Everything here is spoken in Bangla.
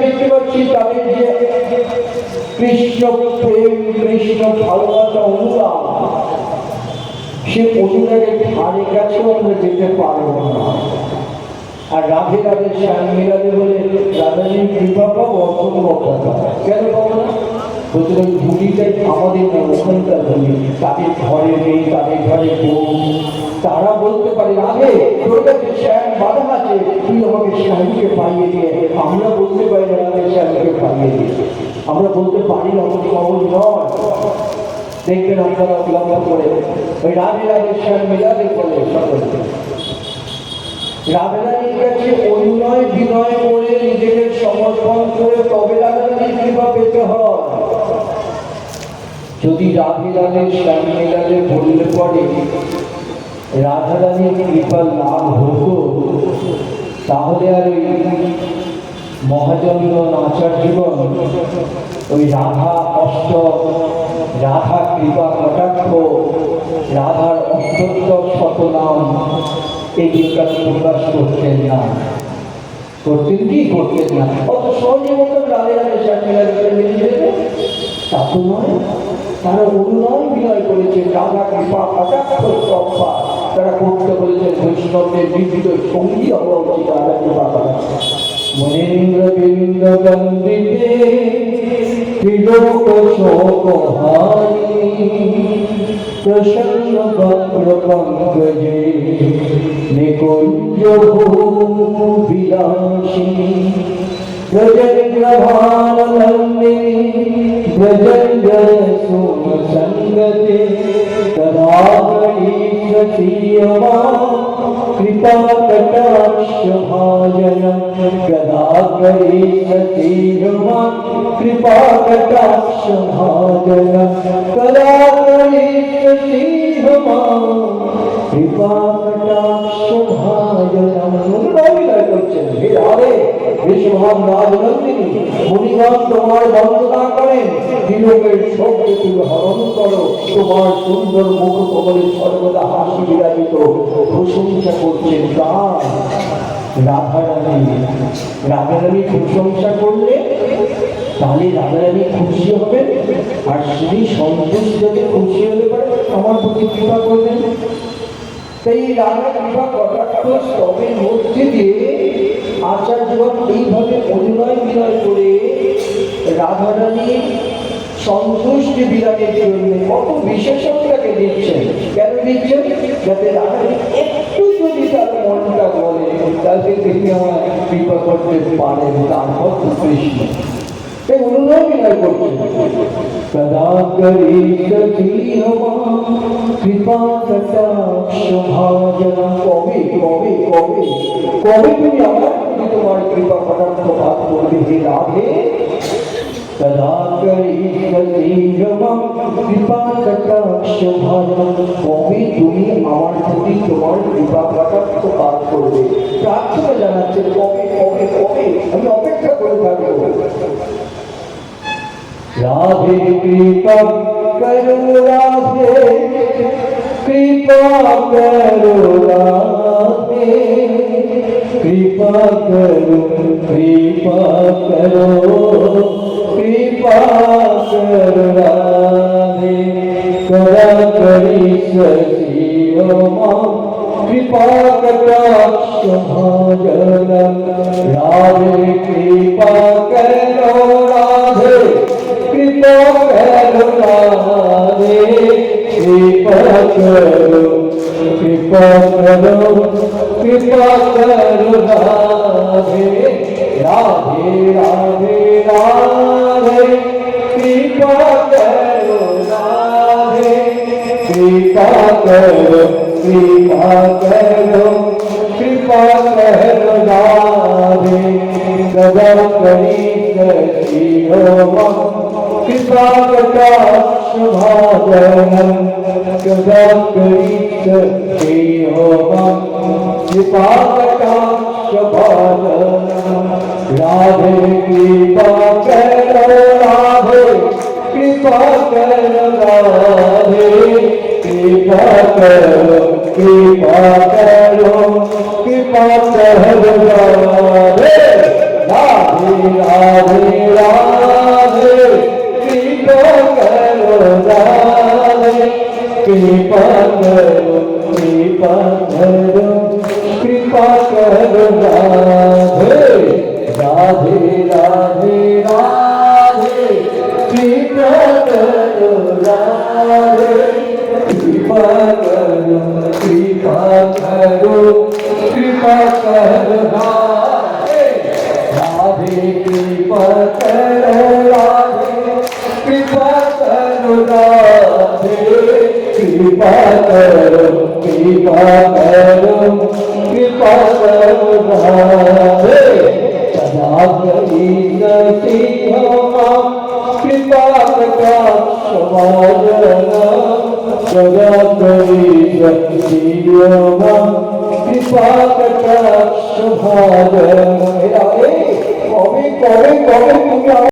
দেখতে পাচ্ছি তাদের যে কৃষ্ণ প্রেম, কৃষ্ণ ভালোবাসা, অনুরাগ, সে অনুরাগের ধারে কাছেও আমরা যেতে পারবো না। আর রাধে রাধে শ্যাম মিলাদে বলে রাধাজির কৃপা পাবো, অসম্ভব কথা। কেন পাবো না? সুতরাং ভূমিটাই আমাদের না, ওখানকার ভূমি। তাদের ঘরে নেই, তাদের ঘরে বউ, তারা বলতে পারে রাধে তোর কাছে শ্যাম বাধা আছে, তুই আমাকে শ্যামকে পাইয়ে দিয়ে। আমরা বলতে পারি না রাধে শ্যামকে পাইয়ে দিয়ে, আমরা বলতে পারি না, অত সহজ নয়। দেখবেন আপনারা লক্ষ্য করে ওই রাধে রাধে শ্যাম মিলাদে বলে সকলকে রাধারানীর কাছে অনুনয় বিনয় করে নিজেকে সমর্পণ করে তবে রাধারানীর কৃপা পেতে হয়। যদি রাধে রাধে শ্যাম মিলাদে বললে পরে রাধারানীর কৃপা লাভ হতো, তাহলে আর ওই মহাজন্ম আচার্যগণ ওই রাধা অষ্ট, রাধা কৃপা কটাক্ষ, রাধার অষ্টোত্তর শতনাম এই বিজ্ঞান প্রকাশ করতেন না। করতেন কি? করতেন না। অত সহজে মতো রাধে রাধে শ্যাম মিলাদে মিলে যেত তা তো নয়। তারা অনুনয় বিনয় করেছে, রাধা কৃপা কটাক্ষ স্তম্ভা তারা করতে বলেছেন। বৈষ্ণবদের বিবিধ সঙ্গী হওয়া উচিত রাধা কৃপা কটাক্ষ। মনেন্দ্র বৃন্দ বন্দিতে ত্রিলোক শোকহারি প্রসন্ন বক্র পঙ্কজে নিকুঞ্জ বিলাসিনী ব্রজেন্দ্রভানন্দিনী ব্রজেন্দ্র সোম সংগতে কদাগণীশ্বতীয়মা কৃপা কটাক্ষ ভাজনম কদাগণীশ্বতীয়মা কৃপা কটাক্ষ ভাজনম কদাগণীশ্বতীয়মা কৃপা কটাক্ষ ভাজনম। করছেন হে রাধে, হে শুভাম রাজনন্দিনী, মুনিগণ তোমার বন্দনা করেন। তিলকের শোককে তুমি হরণ করো, তোমার সুন্দর মুখ কমলে সর্বদা হাসি বিরাজিত। প্রশংসা করছেন কার? রাধারানী। রাধারানী প্রশংসা করলে তাহলে রাধারানী খুশি হবেন, আর শ্রী সন্তোষ যদি খুশি হতে পারে আমার প্রতি কৃপা করবেন। তাই রাধা কৃপা কটাক্ষ স্তবের মধ্যে দিয়ে আচার্যগণ এইভাবে অনুনয় বিনয় করে রাধারানী সন্তুষ্টি বিরাগের জন্য কত বিশেষজ্ঞকে দিচ্ছেন। কেন দিচ্ছেন? যাতে রাধারানী একটু যদি তার মনটা বলে তাকে দেখে আমার কৃপা করতে পারেন, তার ভক্ত কৃষ্ণ। তাই অনুনয় বিনয় করছেন। কৃপা কটাক্ষ ভাজনম। কবে কবে কবে কবে তুমি আমার প্রতি তোমার কৃপা কটাক্ষ ভাগ করবে হে রাধে? কদা করিষ্যতি মম কৃপা কটাক্ষ ভাজনম। কবে তুমি আমার প্রতি তোমার কৃপা কটাক্ষ ভাগ করবে? প্রার্থনা জানাচ্ছে কবে কবে কবে, আমি অপেক্ষা করে থাকবো। রাধে কৃপা করো রাধে, কৃপা করো রাধে, কৃপা করো কৃপা করো কৃপা করো রাধে। কদা করিষ্যতীয়মা কৃপা কটাক্ষ ভাজনম। রাধে কৃপা করো রাধে, কৃপা করো রাধে, কৃপা করো কৃপা করো কৃপা করো রাধে। রাধে রাধে রাধে কৃপা করো রাধে, কৃপা করো কৃপা করো কৃপা করো রাধে। কদা করিষ্যতীয়মা কৃপা কটাক্ষ ভাজনম। কদা করিষ্যতীয়মা কৃপা কটাক্ষ ভাজনম। রাধে কৃপা করো রাধে, কৃপা করো রাধে, কৃপা করো কৃপা করো কৃপা করো রাধে। রাধে राधे राधे कृपा करो राधे कृपा करो कृपा करो कृपा करो राधे राधे राधे राधे कृपा करो राधे कृपा करो कृपा करो कृपा करो राधे राधे कृपा करो राधे कृपा करो राधे कृपा करो कृपा करो कृपा करो राधे सदा करी सती हम कृपा कटाक्ष भाजना सदा करी सती हम कृपा कटाक्ष भाजना। कभी कभी कभी